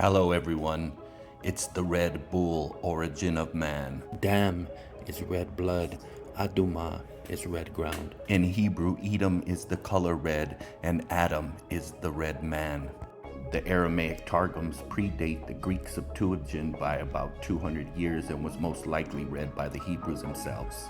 Hello everyone, it's the Red Bull origin of man. Dam is red blood. Adumah is red ground. In Hebrew, Edom is the color red and Adam is the red man. The Aramaic Targums predate the Greek Septuagint by about 200 years and was most likely read by the Hebrews themselves.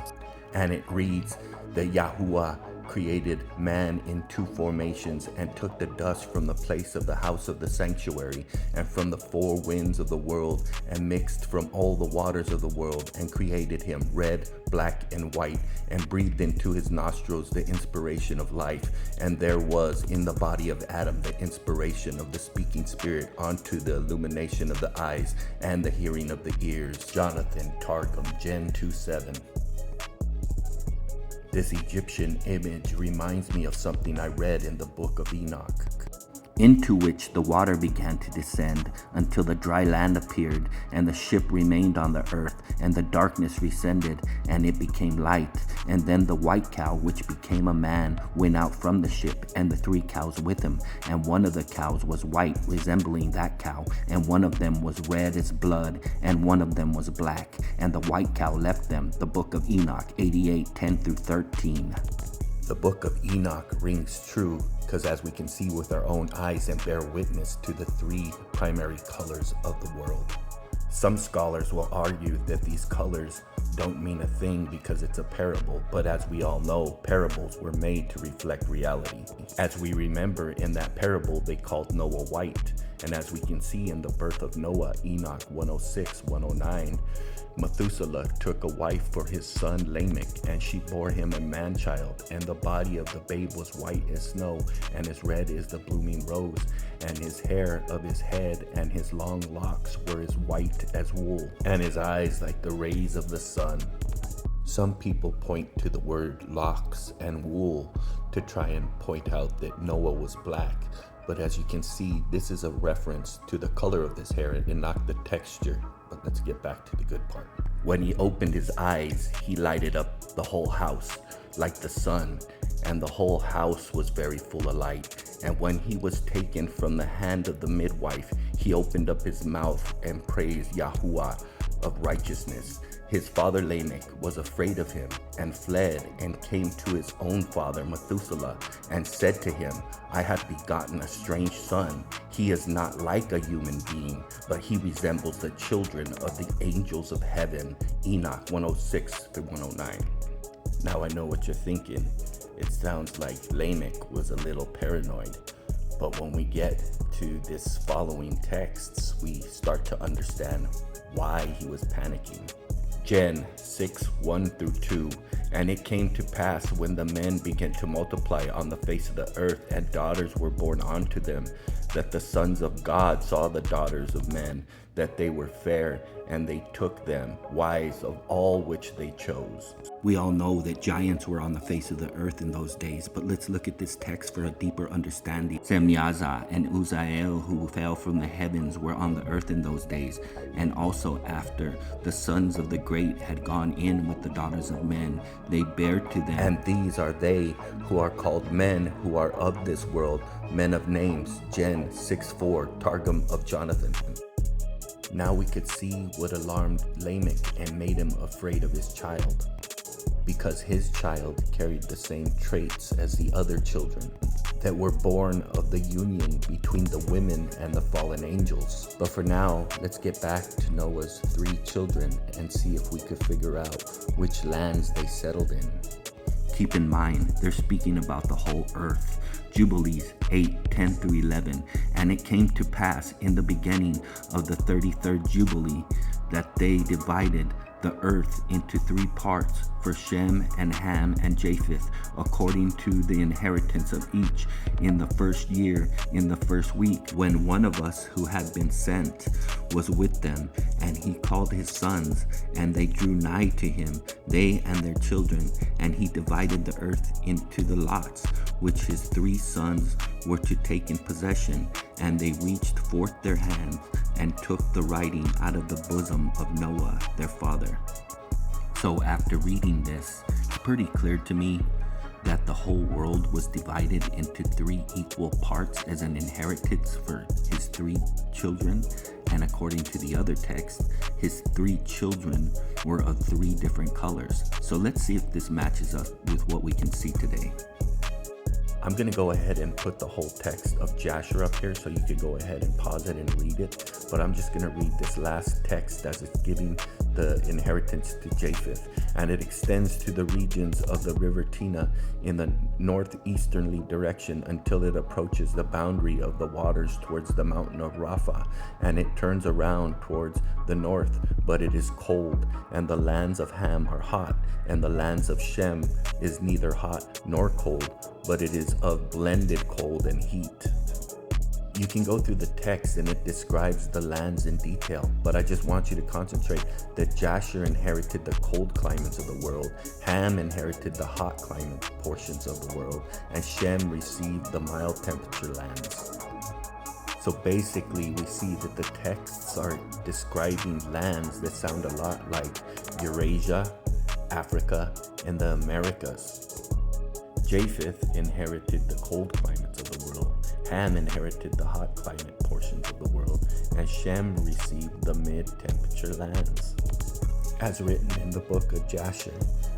And it reads that Yahuah created man in two formations and took the dust from the place of the house of the sanctuary and from the four winds of the world and mixed from all the waters of the world and created him red, black, and white and breathed into his nostrils the inspiration of life. And there was in the body of Adam the inspiration of the speaking spirit unto the illumination of the eyes and the hearing of the ears. Jonathan, Targum, Gen 2:7. This Egyptian image reminds me of something I read in the book of Enoch, Into which the water began to descend until the dry land appeared, and the ship remained on the earth, and the darkness rescended, and it became light. And then the white cow, which became a man, went out from the ship, and the 3 cows with him. And one of the cows was white, resembling that cow, and one of them was red as blood, and one of them was black. And the white cow left them. The book of Enoch 88:10-13. The book of Enoch rings true because as we can see with our own eyes and bear witness to the 3 primary colors of the world. Some scholars will argue that these colors don't mean a thing because it's a parable, but as we all know, parables were made to reflect reality. As we remember, in that parable they called Noah white, and as we can see in the birth of Noah, Enoch 106-109, Methuselah took a wife for his son Lamech, and she bore him a man-child, and the body of the babe was white as snow, and as red as the blooming rose, and his hair of his head and his long locks were as white as wool, and his eyes like the rays of the sun. Some people point to the word locks and wool to try and point out that Noah was black, but as you can see, this is a reference to the color of this hair and not the texture. But let's get back to the good part. When he opened his eyes, he lighted up the whole house like the sun, and the whole house was very full of light. And when he was taken from the hand of the midwife, he opened up his mouth and praised Yahuah of righteousness. His father Lamech was afraid of him and fled and came to his own father Methuselah and said to him, I have begotten a strange son. He is not like a human being, but he resembles the children of the angels of heaven. Enoch 106-109. Now I know what you're thinking. It sounds like Lamech was a little paranoid. But when we get to this following texts, we start to understand why he was panicking. Gen 6:1-2. And it came to pass when the men began to multiply on the face of the earth, and daughters were born unto them, that the sons of God saw the daughters of men, that they were fair, and they took them wives of all which they chose. We all know that giants were on the face of the earth in those days, but let's look at this text for a deeper understanding. Semyaza and Uzziel, who fell from the heavens, were on the earth in those days, and also after the sons of the great had gone in with the daughters of men, they bare to them. And these are they who are called men who are of this world, men of names. Gen 6:4, Targum of Jonathan. Now we could see what alarmed Lamech and made him afraid of his child, because his child carried the same traits as the other children that were born of the union between the women and the fallen angels. But for now, let's get back to Noah's 3 children and see if we could figure out which lands they settled in. Keep in mind, they're speaking about the whole earth. Jubilees 8:10-11. And it came to pass in the beginning of the 33rd Jubilee that they divided the earth into 3 parts for Shem and Ham and Japheth, according to the inheritance of each, in the first year, in the first week, when one of us who had been sent was with them. And he called his sons, and they drew nigh to him, they and their children. And he divided the earth into the lots, which his 3 sons were to take in possession. And they reached forth their hands, and took the writing out of the bosom of Noah their father. So after reading this, it's pretty clear to me that the whole world was divided into 3 equal parts as an inheritance for his 3 children. And according to the other text, his 3 children were of 3 different colors. So let's see if this matches up with what we can see today. I'm going to go ahead and put the whole text of Jasher up here so you can go ahead and pause it and read it. But I'm just going to read this last text as it's giving the inheritance to Japheth. And it extends to the regions of the river Tina in the northeasterly direction until it approaches the boundary of the waters towards the mountain of Rapha. And it turns around towards the north, but it is cold. And the lands of Ham are hot, and the lands of Shem is neither hot nor cold, but it is of blended cold and heat. You can go through the text and it describes the lands in detail, but I just want you to concentrate that Jasher inherited the cold climates of the world, Ham inherited the hot climate portions of the world, and Shem received the mild temperature lands. So basically we see that the texts are describing lands that sound a lot like Eurasia, Africa, and the Americas. Japheth inherited the cold climates of the world, Ham inherited the hot climate portions of the world, and Shem received the mid-temperature lands. As written in the book of Jasher,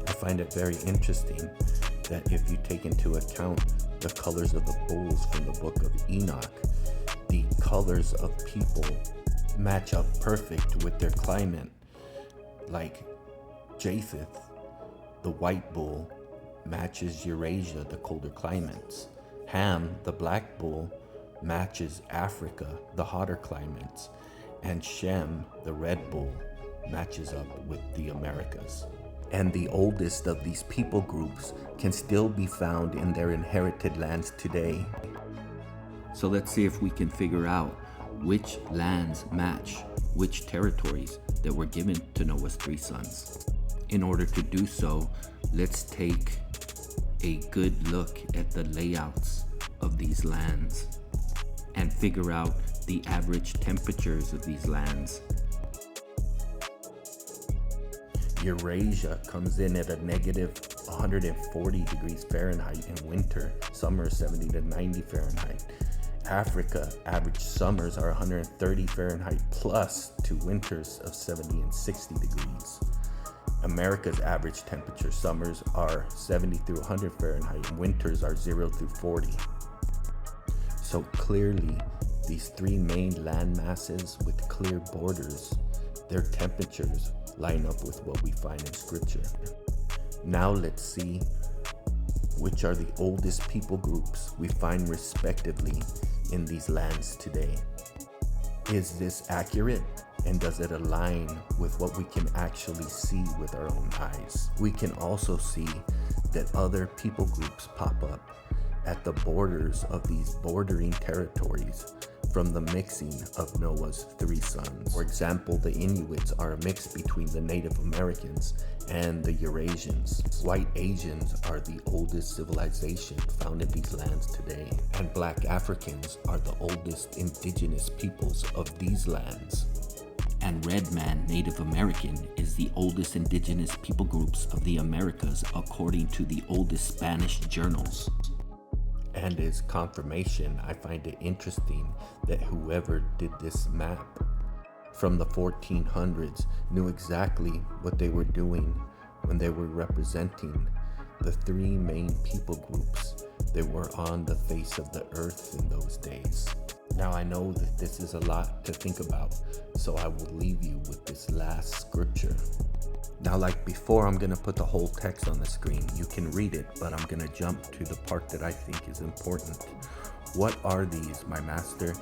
I find it very interesting that if you take into account the colors of the bulls from the book of Enoch, the colors of people match up perfect with their climate. Like Japheth, the white bull, matches Eurasia, the colder climates. Ham, the black bull, matches Africa, the hotter climates. And Shem, the red bull, matches up with the Americas. And the oldest of these people groups can still be found in their inherited lands today. So let's see if we can figure out which lands match which territories that were given to Noah's 3 sons. In order to do so, let's take a good look at the layouts of these lands and figure out the average temperatures of these lands. Eurasia comes in at a negative 140 degrees Fahrenheit in winter, summer 70 to 90 Fahrenheit. Africa, average summers are 130 Fahrenheit plus to winters of 70 and 60 degrees. America's average temperature summers are 70 through 100 Fahrenheit and winters are 0 through 40. So clearly, these 3 main land masses with clear borders, their temperatures line up with what we find in scripture. Now let's see which are the oldest people groups we find respectively in these lands today. Is this accurate? And does it align with what we can actually see with our own eyes? We can also see that other people groups pop up at the borders of these bordering territories from the mixing of Noah's 3 sons. For example, the Inuits are a mix between the Native Americans and the Eurasians. White Asians are the oldest civilization found in these lands today, and Black Africans are the oldest indigenous peoples of these lands. And Redman Native American is the oldest indigenous people groups of the Americas according to the oldest Spanish journals. And as confirmation, I find it interesting that whoever did this map from the 1400s knew exactly what they were doing when they were representing the 3 main people groups that were on the face of the earth in those days. Now I know that this is a lot to think about, so I will leave you with this last scripture. Now, like before, I'm going to put the whole text on the screen. You can read it, but I'm going to jump to the part that I think is important. What are these, my master?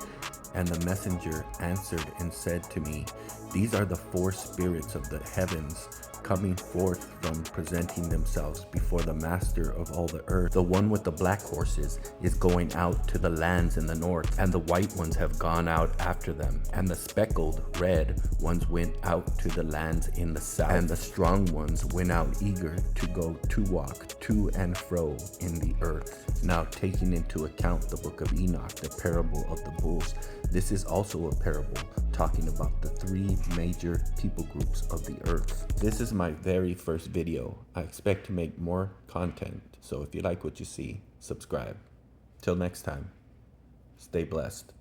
And the messenger answered and said to me, These are the 4 spirits of the heavens, coming forth from presenting themselves before the master of all the earth. The one with the black horses is going out to the lands in the north, and the white ones have gone out after them. And the speckled red ones went out to the lands in the south, and the strong ones went out eager to go to walk to and fro in the earth. Now, taking into account the book of Enoch, the parable of the bulls, this is also a parable talking about the 3 major people groups of the earth. This is my very first video. I expect to make more content, so if you like what you see, subscribe. Till next time, stay blessed.